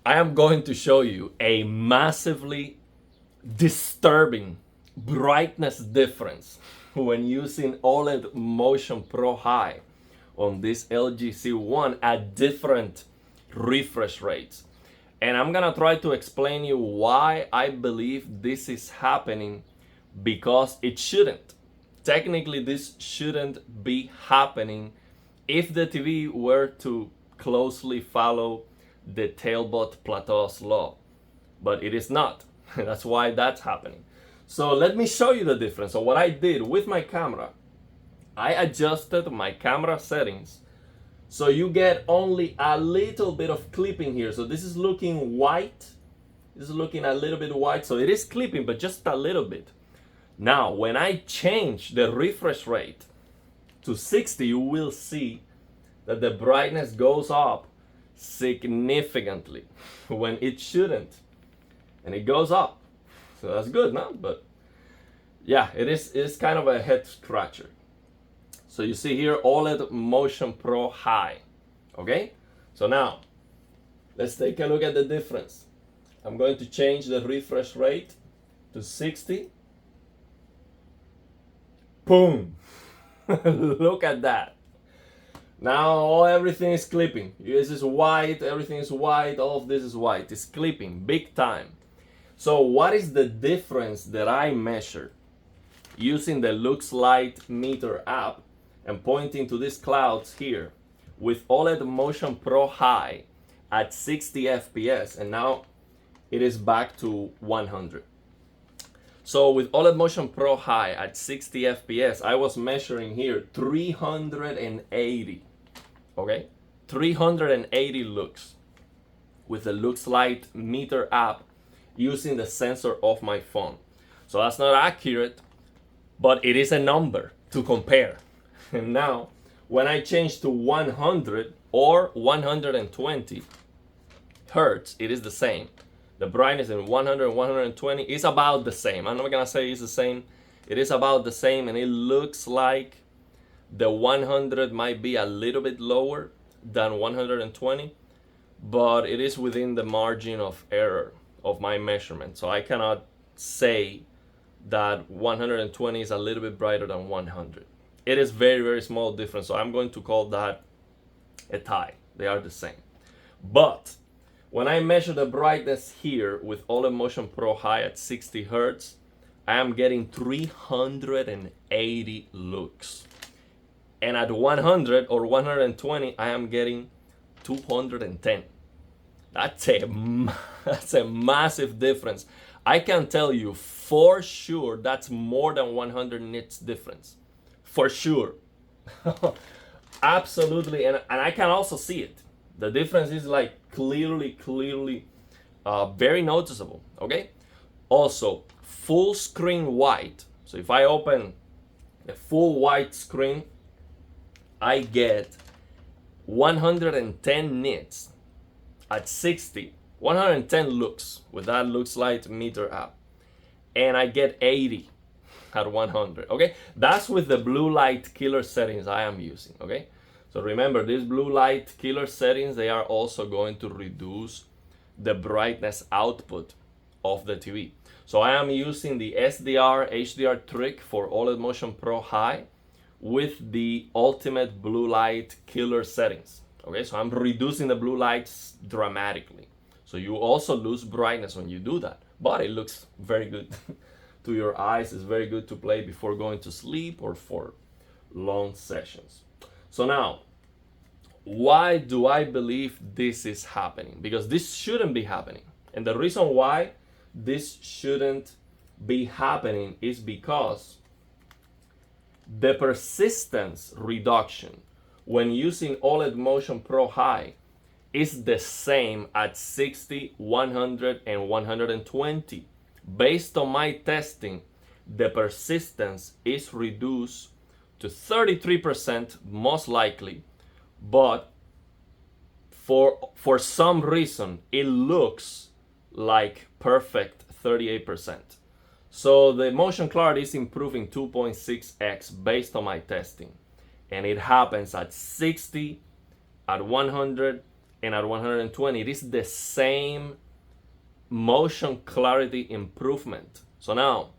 I am going to show you a massively disturbing brightness difference when using OLED Motion Pro High on this LG C1 at different refresh rates. And I'm gonna try to explain you why I believe this is happening, because it shouldn't. Technically, this shouldn't be happening if the TV were to closely follow the Talbot-Plateau's law, but it is not. That's why that's happening. So let me show you the difference. So what I did with my camera, I adjusted my camera settings so you get only a little bit of clipping here. So this is looking white. This is looking a little bit white. So it is clipping, but just a little bit. Now, when I change the refresh rate to 60, you will see that the brightness goes up significantly when it shouldn't. And it goes up. So that's good, no? But yeah, it's kind of a head scratcher. So you see here OLED Motion Pro High. Okay? So now, let's take a look at the difference. I'm going to change the refresh rate to 60. Boom! Look at that. Now everything is clipping. This is white, everything is white, all of this is white. It's clipping big time. So what is the difference that I measured using the Lux Light Meter app and pointing to these clouds here with OLED Motion Pro High at 60 FPS, and now it is back to 100. So with OLED Motion Pro High at 60 FPS, I was measuring here 380, okay? 380 lux with the Lux Light Meter app using the sensor of my phone. So that's not accurate, but it is a number to compare. And now, when I change to 100 or 120 hertz, it is the same. The brightness in 100 and 120 is about the same. I'm not gonna say it's the same. It is about the same, and it looks like the 100 might be a little bit lower than 120, but it is within the margin of error of my measurement. So I cannot say that 120 is a little bit brighter than 100. It is very, very small difference. So I'm going to call that a tie. They are the same. But when I measure the brightness here with OLED Motion Pro High at 60 hertz, I am getting 380 lux. And at 100 or 120, I am getting 210. That's a massive difference. I can tell you for sure that's more than 100 nits difference. For sure. Absolutely. And I can also see it. The difference is like clearly, very noticeable. Okay? Also, full screen white. So if I open a full white screen, I get 110 nits at 60, 110 lux with that Lux Light Meter app, and I get 80 at 100. Okay, that's with the blue light killer settings I am using. Okay, so remember, these blue light killer settings, they are also going to reduce the brightness output of the TV. So I am using the SDR HDR trick for OLED Motion Pro High with the ultimate blue light killer settings. Okay, so I'm reducing the blue lights dramatically. So you also lose brightness when you do that, but it looks very good to your eyes. It's very good to play before going to sleep or for long sessions. So now, why do I believe this is happening? Because this shouldn't be happening. And the reason why this shouldn't be happening is because the persistence reduction when using OLED Motion Pro High is the same at 60, 100, and 120. Based on my testing, the persistence is reduced to 33% most likely, but for some reason it looks like perfect 38%. So the motion clarity is improving 2.6x based on my testing, and it happens at 60, at 100, and at 120, it is the same motion clarity improvement. So now,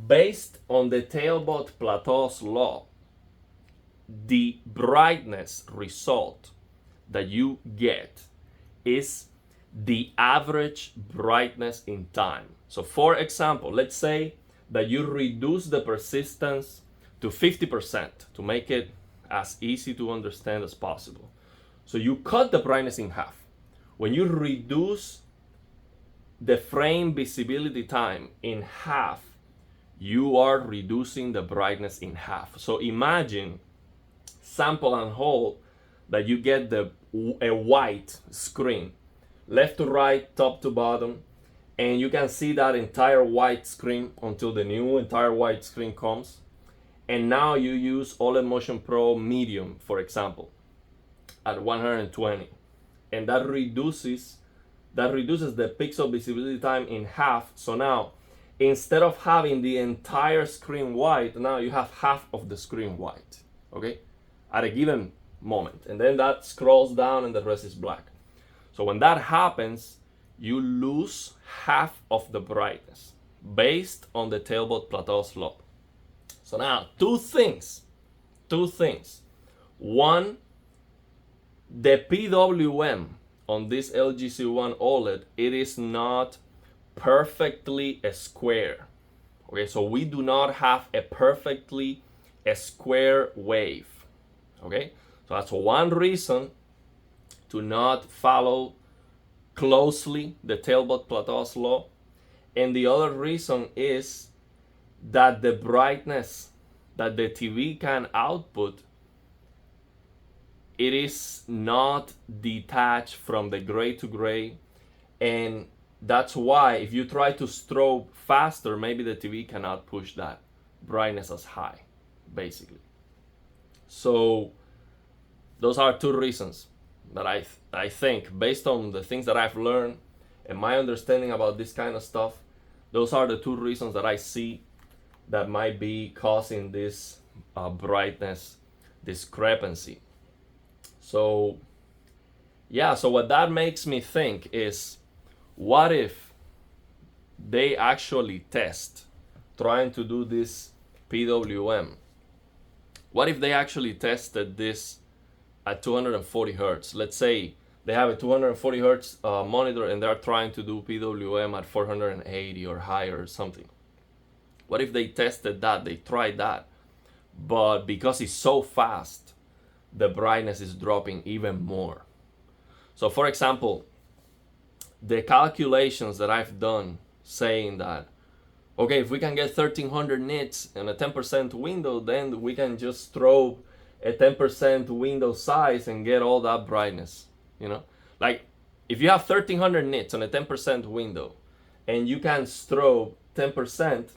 based on the Talbot-Plateau's law, the brightness result that you get is the average brightness in time. So for example, let's say that you reduce the persistence to 50% to make it as easy to understand as possible. So you cut the brightness in half. When you reduce the frame visibility time in half, you are reducing the brightness in half. So imagine, sample and hold, that you get a white screen, left to right, top to bottom, and you can see that entire white screen until the new entire white screen comes. And now you use OLED Motion Pro Medium, for example, at 120, and that reduces the pixel visibility time in half. So now, instead of having the entire screen white, now you have half of the screen white, okay, at a given moment. And then that scrolls down and the rest is black. So when that happens, you lose half of the brightness based on the Talbot-Plateau's law. So now, two things. One, the PWM on this LG C1 OLED, it is not perfectly a square. Okay, so we do not have a perfectly a square wave. Okay, so that's one reason to not follow closely the Talbot-Plateau's law. And the other reason is that the brightness that the TV can output, it is not detached from the gray to gray, and that's why if you try to strobe faster, maybe the TV cannot push that brightness as high, basically. So those are two reasons that I think, based on the things that I've learned and my understanding about this kind of stuff, those are the two reasons that I see that might be causing this brightness discrepancy. So yeah, so what that makes me think is, what if they actually test trying to do this PWM? What if they actually tested this at 240 hertz? Let's say they have a 240 hertz monitor and they're trying to do PWM at 480 or higher or something. What if they tested that, they tried that, but because it's so fast, the brightness is dropping even more? So for example, the calculations that I've done saying that, okay, if we can get 1300 nits in a 10% window, then we can just strobe a 10% window size and get all that brightness, you know? Like, if you have 1300 nits on a 10% window and you can strobe 10%,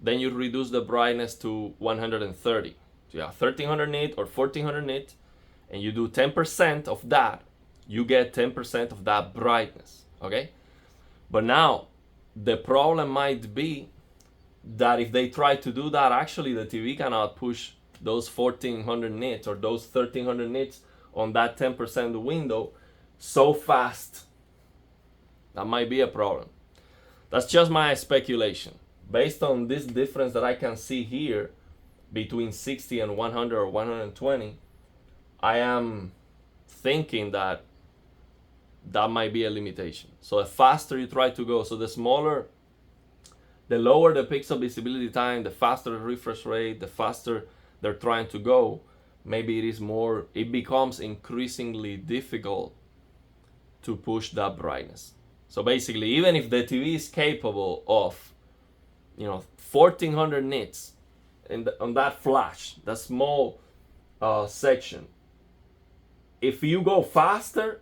then you reduce the brightness to 130. So you have 1300 nit or 1400 nit, and you do 10% of that, you get 10% of that brightness, okay? But now, the problem might be that if they try to do that, actually the TV cannot push those 1400 nits or those 1300 nits on that 10% window so fast. That might be a problem. That's just my speculation. Based on this difference that I can see here between 60 and 100 or 120, I am thinking that that might be a limitation. So the faster you try to go, so the lower the pixel visibility time, the faster the refresh rate, the faster they're trying to go, maybe it becomes increasingly difficult to push that brightness. So basically, even if the TV is capable of, 1400 nits on that flash, that small section, if you go faster,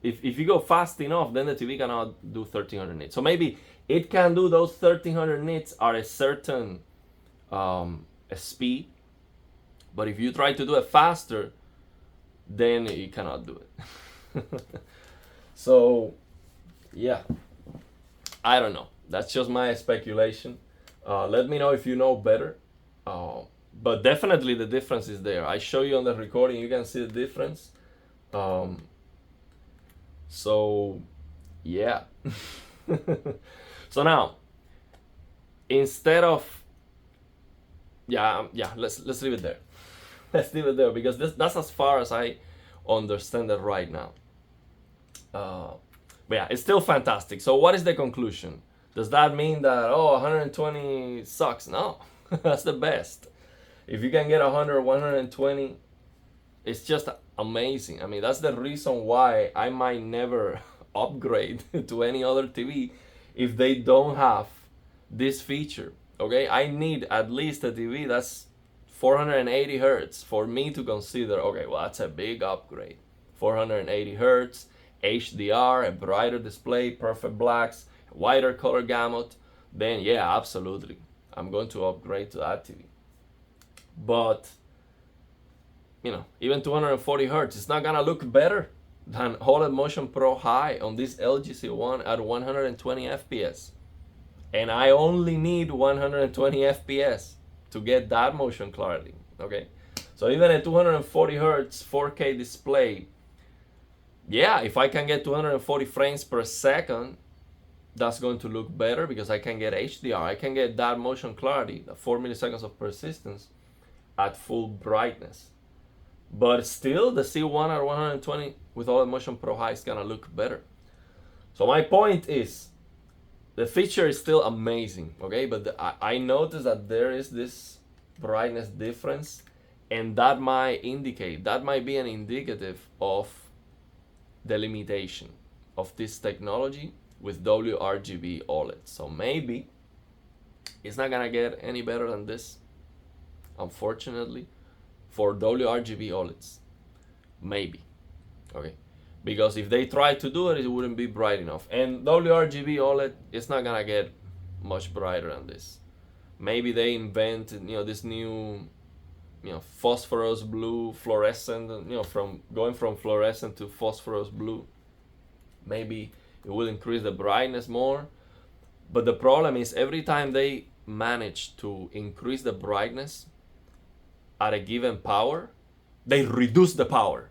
if you go fast enough, then the TV cannot do 1300 nits. So maybe it can do those 1300 nits at a certain speed, but if you try to do it faster, then you cannot do it. So yeah, I don't know. That's just my speculation. Let me know if you know better. But definitely the difference is there. I show you on the recording, you can see the difference. So yeah. So now, instead of let's leave it there. Let's leave it there because that's as far as I understand it right now. But yeah, it's still fantastic. So what is the conclusion? Does that mean that 120 sucks? No, that's the best. If you can get 100, 120, it's just amazing. I mean, that's the reason why I might never upgrade to any other TV if they don't have this feature. Okay, I need at least a TV that's 480 hertz for me to consider, okay, well, that's a big upgrade. 480 hertz, HDR, a brighter display, perfect blacks, wider color gamut, then yeah, absolutely, I'm going to upgrade to that TV. But even 240 hertz, it's not gonna look better than OLED Motion Pro High on this LG C1 at 120 FPS. And I only need 120 FPS to get that motion clarity, okay? So even a 240 hertz 4K display, yeah, if I can get 240 frames per second, that's going to look better because I can get HDR. I can get that motion clarity, the 4 milliseconds of persistence at full brightness. But still, the C1 at 120 with OLED Motion Pro High is gonna look better. So my point is, the feature is still amazing, okay? But I noticed that there is this brightness difference, and that might be an indicative of the limitation of this technology with WRGB OLED. So maybe it's not gonna get any better than this, unfortunately, for WRGB OLEDs. Maybe, okay? Because if they try to do it, it wouldn't be bright enough. And WRGB OLED is not gonna get much brighter than this. Maybe they invent, this new, phosphorus blue, fluorescent, from going from fluorescent to phosphorus blue. Maybe it will increase the brightness more. But the problem is every time they manage to increase the brightness at a given power, they reduce the power.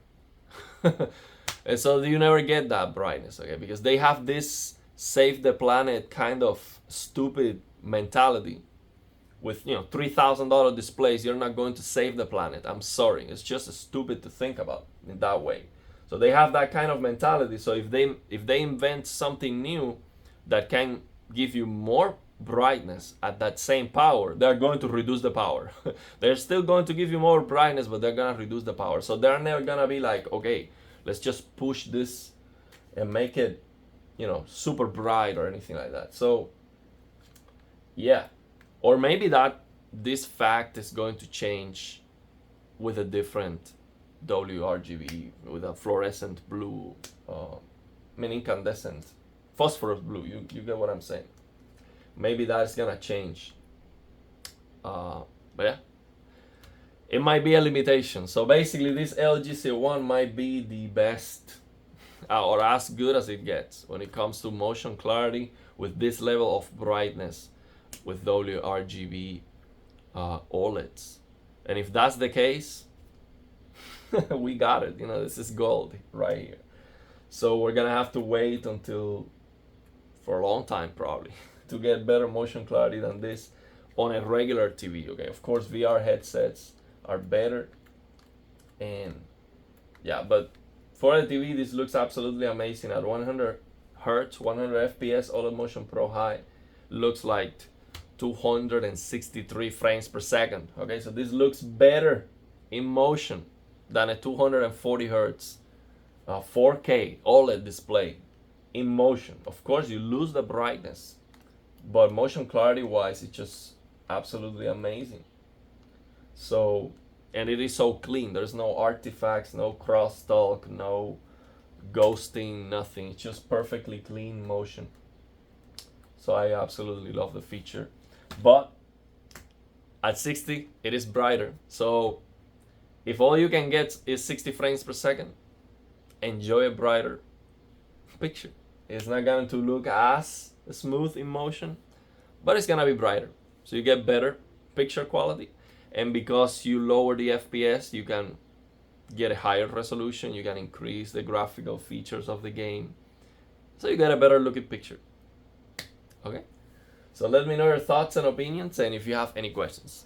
And so you never get that brightness, okay? Because they have this save the planet kind of stupid mentality. With $3,000 displays, you're not going to save the planet. I'm sorry, it's just stupid to think about in that way. So they have that kind of mentality. So if they invent something new that can give you more brightness at that same power, they're going to reduce the power. They're still going to give you more brightness, but they're gonna reduce the power. So they're never gonna be like, okay, let's just push this and make it, super bright or anything like that. So, yeah. Or maybe this fact is going to change with a different WRGB, with a fluorescent blue, incandescent, phosphorus blue. You get what I'm saying? Maybe that's gonna change. But yeah. It might be a limitation. So basically this LG C1 might be the best or as good as it gets when it comes to motion clarity with this level of brightness with WRGB OLEDs. And if that's the case, we got it. This is gold right here. So we're gonna have to wait for a long time probably to get better motion clarity than this on a regular TV, okay? Of course, VR headsets are better, and yeah, but for a TV, this looks absolutely amazing at 100 hertz, 100 FPS. OLED Motion Pro High looks like 263 frames per second. Okay, so this looks better in motion than a 240 hertz 4K OLED display in motion. Of course, you lose the brightness, but motion clarity wise, it's just absolutely amazing. So, and it is so clean. There's no artifacts, no crosstalk, no ghosting, nothing. It's just perfectly clean motion. So I absolutely love the feature. But at 60, it is brighter. So if all you can get is 60 frames per second, enjoy a brighter picture. It's not going to look as smooth in motion, but it's gonna be brighter. So you get better picture quality. And because you lower the FPS, you can get a higher resolution, you can increase the graphical features of the game, so you get a better looking picture. Okay, so let me know your thoughts and opinions, and if you have any questions.